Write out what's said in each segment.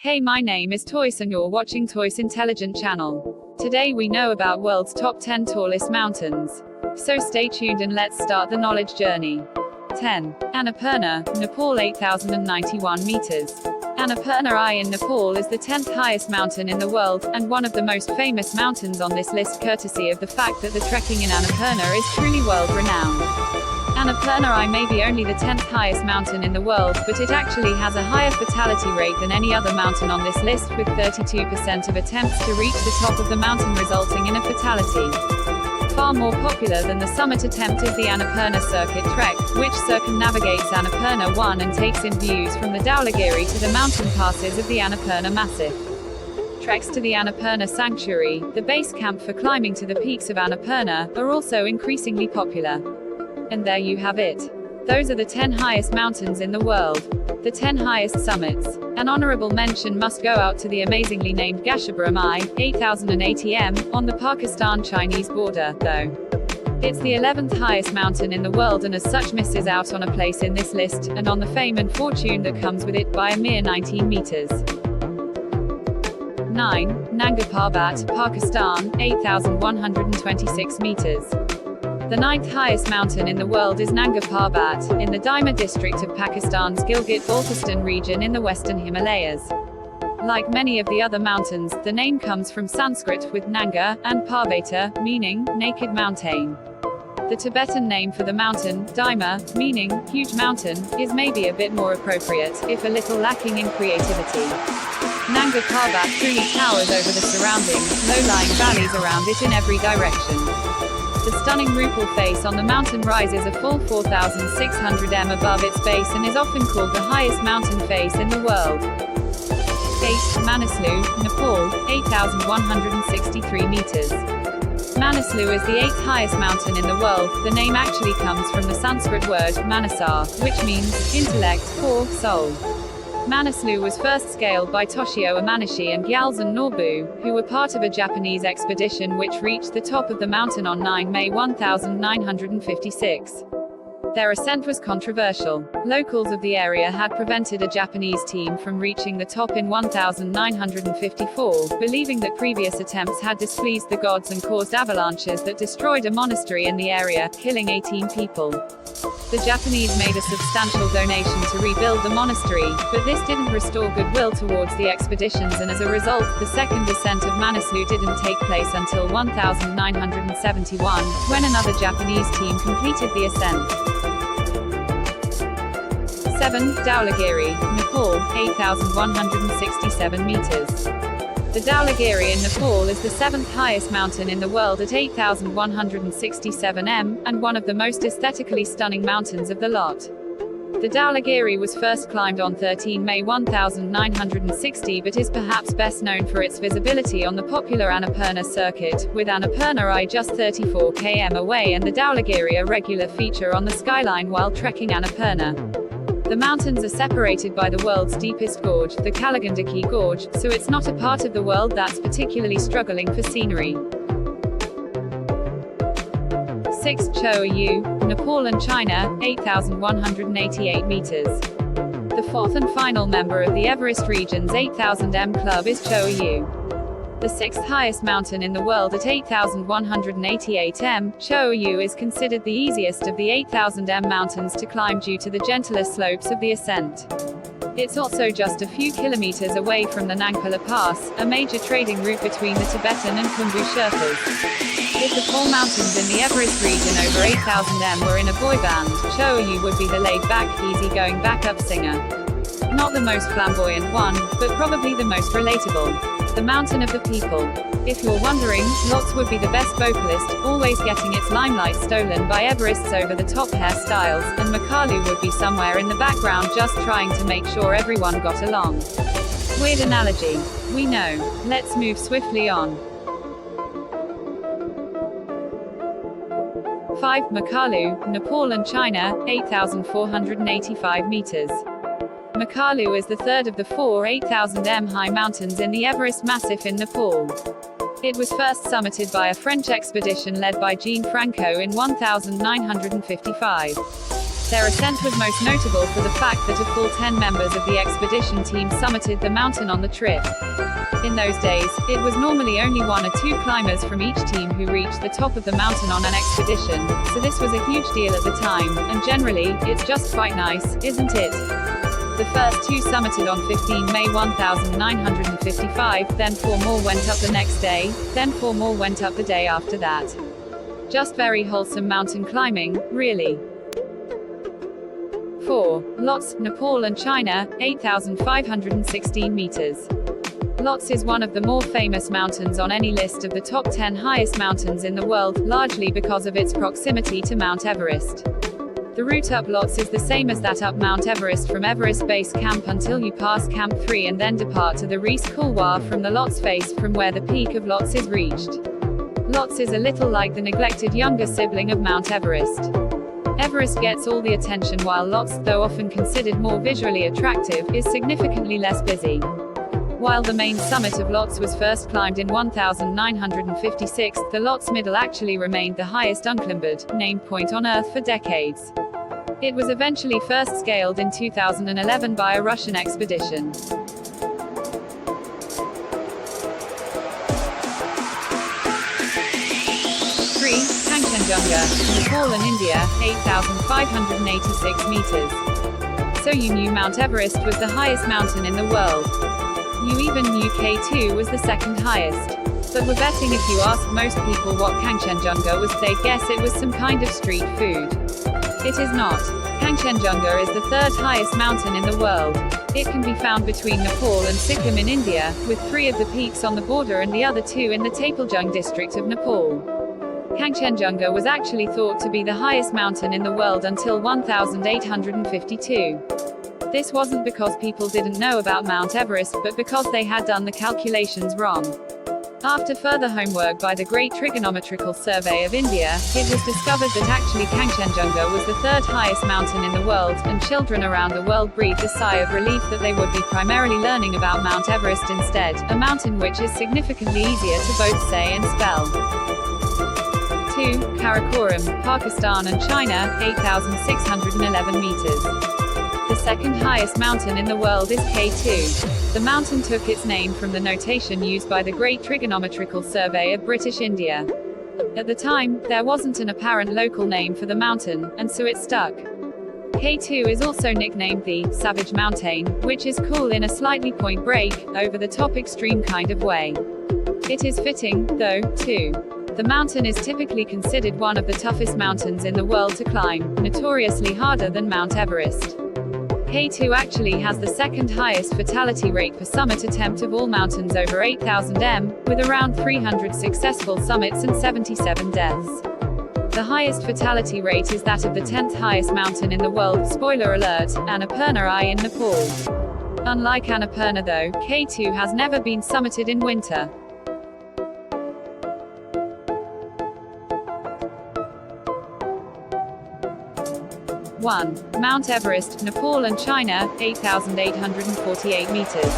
Hey, my name is Toyce and you're watching Toyce Intelligent Channel. Today we know about world's top 10 tallest mountains. So stay tuned and let's start the knowledge journey. 10. Annapurna, Nepal 8,091 meters. Annapurna I in Nepal is the 10th highest mountain in the world, and one of the most famous mountains on this list courtesy of the fact that the trekking in Annapurna is truly world-renowned. Annapurna I may be only the 10th highest mountain in the world, but it actually has a higher fatality rate than any other mountain on this list, with 32% of attempts to reach the top of the mountain resulting in a fatality. Far more popular than the summit attempt is the Annapurna Circuit Trek, which circumnavigates Annapurna 1 and takes in views from the Dhaulagiri to the mountain passes of the Annapurna Massif. Treks to the Annapurna Sanctuary, the base camp for climbing to the peaks of Annapurna, are also increasingly popular. And there you have it. Those are the 10 highest mountains in the world. The 10 highest summits. An honorable mention must go out to the amazingly named Gasherbrum I, 8,080 m, on the Pakistan-Chinese border, though. It's the 11th highest mountain in the world and as such misses out on a place in this list, and on the fame and fortune that comes with it, by a mere 19 meters. 9. Nanga Parbat, Pakistan, 8,126 meters. The 9th highest mountain in the world is Nanga Parbat, in the Daima district of Pakistan's Gilgit-Baltistan region in the western Himalayas. Like many of the other mountains, the name comes from Sanskrit, with Nanga, and Parbeta, meaning naked mountain. The Tibetan name for the mountain, Daima, meaning huge mountain, is maybe a bit more appropriate, if a little lacking in creativity. Nanga Parbat truly towers over the surrounding, low-lying valleys around it in every direction. The stunning Rupal face on the mountain rises a full 4,600 m above its base and is often called the highest mountain face in the world. 8. Manaslu, Nepal, 8,163 meters. Manaslu is the 8th highest mountain in the world. The name actually comes from the Sanskrit word, manasa, which means intellect, or soul. Manaslu was first scaled by Toshio Imanishi and Gyaltsen Norbu, who were part of a Japanese expedition which reached the top of the mountain on 9 May 1956. Their ascent was controversial. Locals of the area had prevented a Japanese team from reaching the top in 1954, believing that previous attempts had displeased the gods and caused avalanches that destroyed a monastery in the area, killing 18 people. The Japanese made a substantial donation to rebuild the monastery, but this didn't restore goodwill towards the expeditions, and as a result, the second ascent of Manaslu didn't take place until 1971, when another Japanese team completed the ascent. 7. Dhaulagiri, Nepal, 8,167 meters. The Dhaulagiri in Nepal is the 7th highest mountain in the world at 8,167 m, and one of the most aesthetically stunning mountains of the lot. The Dhaulagiri was first climbed on 13 May 1960 but is perhaps best known for its visibility on the popular Annapurna circuit, with Annapurna I just 34 km away and the Dhaulagiri a regular feature on the skyline while trekking Annapurna. The mountains are separated by the world's deepest gorge, the Kaligandaki Gorge, so it's not a part of the world that's particularly struggling for scenery. 6. Cho-Oyu, Nepal and China, 8,188 meters. The fourth and final member of the Everest region's 8,000 m club is Cho-Oyu. The 6th highest mountain in the world at 8,188 m, Cho-Oyu is considered the easiest of the 8,000 m mountains to climb due to the gentler slopes of the ascent. It's also just a few kilometers away from the Nangpala Pass, a major trading route between the Tibetan and Khumbu Sherpas. If the tall mountains in the Everest region over 8,000 m were in a boy band, Cho-Oyu would be the laid-back, easy-going backup singer. Not the most flamboyant one, but probably the most relatable. The mountain of the people. If you're wondering, Lotz would be the best vocalist, always getting its limelight stolen by Everest's over-the-top hairstyles, and Makalu would be somewhere in the background just trying to make sure everyone got along. Weird analogy. We know. Let's move swiftly on. 5. Makalu, Nepal and China, 8,485 meters. Makalu is the third of the four 8,000 m high mountains in the Everest Massif in Nepal. It was first summited by a French expedition led by Jean Franco in 1955. Their ascent was most notable for the fact that a full 10 members of the expedition team summited the mountain on the trip. In those days, it was normally only 1 or 2 climbers from each team who reached the top of the mountain on an expedition, so this was a huge deal at the time, and generally, it's just quite nice, isn't it? The first 2 summited on 15 May 1955, then 4 more went up the next day, then 4 more went up the day after that. Just very wholesome mountain climbing, really. 4. Lhotse, Nepal and China, 8,516 meters. Lhotse is one of the more famous mountains on any list of the top 10 highest mountains in the world, largely because of its proximity to Mount Everest. The route up Lhotse is the same as that up Mount Everest from Everest Base Camp until you pass Camp 3 and then depart to the Rees Couloir from the Lhotse face from where the peak of Lhotse is reached. Lhotse is a little like the neglected younger sibling of Mount Everest. Everest gets all the attention while Lhotse, though often considered more visually attractive, is significantly less busy. While the main summit of Lhotse was first climbed in 1956, the Lhotse Middle actually remained the highest unclimbered, named point on Earth for decades. It was eventually first scaled in 2011 by a Russian expedition. 3. Kangchenjunga, Nepal and India, 8,586 meters. So you knew Mount Everest was the highest mountain in the world. You even knew K2 was the second highest. But we're betting if you asked most people what Kangchenjunga was, they'd guess it was some kind of street food. It is not. Kangchenjunga is the 3rd highest mountain in the world. It can be found between Nepal and Sikkim in India, with 3 of the peaks on the border and the other 2 in the Taplejung district of Nepal. Kangchenjunga was actually thought to be the highest mountain in the world until 1852. This wasn't because people didn't know about Mount Everest, but because they had done the calculations wrong. After further homework by the Great Trigonometrical Survey of India, it was discovered that actually Kangchenjunga was the 3rd highest mountain in the world, and children around the world breathed a sigh of relief that they would be primarily learning about Mount Everest instead, a mountain which is significantly easier to both say and spell. 2. Karakoram, Pakistan and China, 8,611 meters. The 2nd highest mountain in the world is K2. The mountain took its name from the notation used by the Great Trigonometrical Survey of British India. At the time, there wasn't an apparent local name for the mountain, and so it stuck. K2 is also nicknamed the Savage Mountain, which is cool in a slightly point break, over-the-top extreme kind of way. It is fitting, though, too. The mountain is typically considered one of the toughest mountains in the world to climb, notoriously harder than Mount Everest. K2 actually has the 2nd highest fatality rate per summit attempt of all mountains over 8,000 m, with around 300 successful summits and 77 deaths. The highest fatality rate is that of the 10th highest mountain in the world, spoiler alert, Annapurna I in Nepal. Unlike Annapurna though, K2 has never been summited in winter. 1. Mount Everest, Nepal and China, 8,848 meters.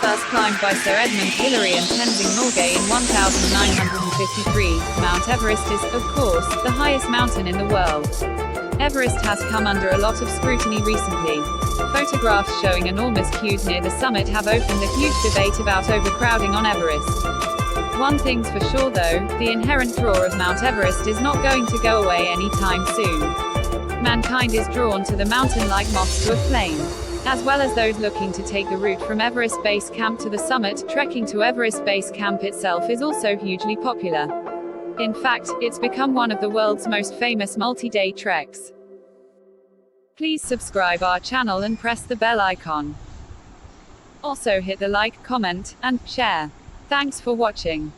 First climbed by Sir Edmund Hillary and Tenzing Norgay in 1953, Mount Everest is, of course, the highest mountain in the world. Everest has come under a lot of scrutiny recently. Photographs showing enormous queues near the summit have opened a huge debate about overcrowding on Everest. One thing's for sure though, the inherent draw of Mount Everest is not going to go away anytime soon. Mankind is drawn to the mountain like moths to a flame. As well as those looking to take the route from Everest Base Camp to the summit, trekking to Everest Base Camp itself is also hugely popular. In fact, it's become one of the world's most famous multi-day treks. Please subscribe our channel and press the bell icon. Also hit the like, comment, and share. Thanks for watching.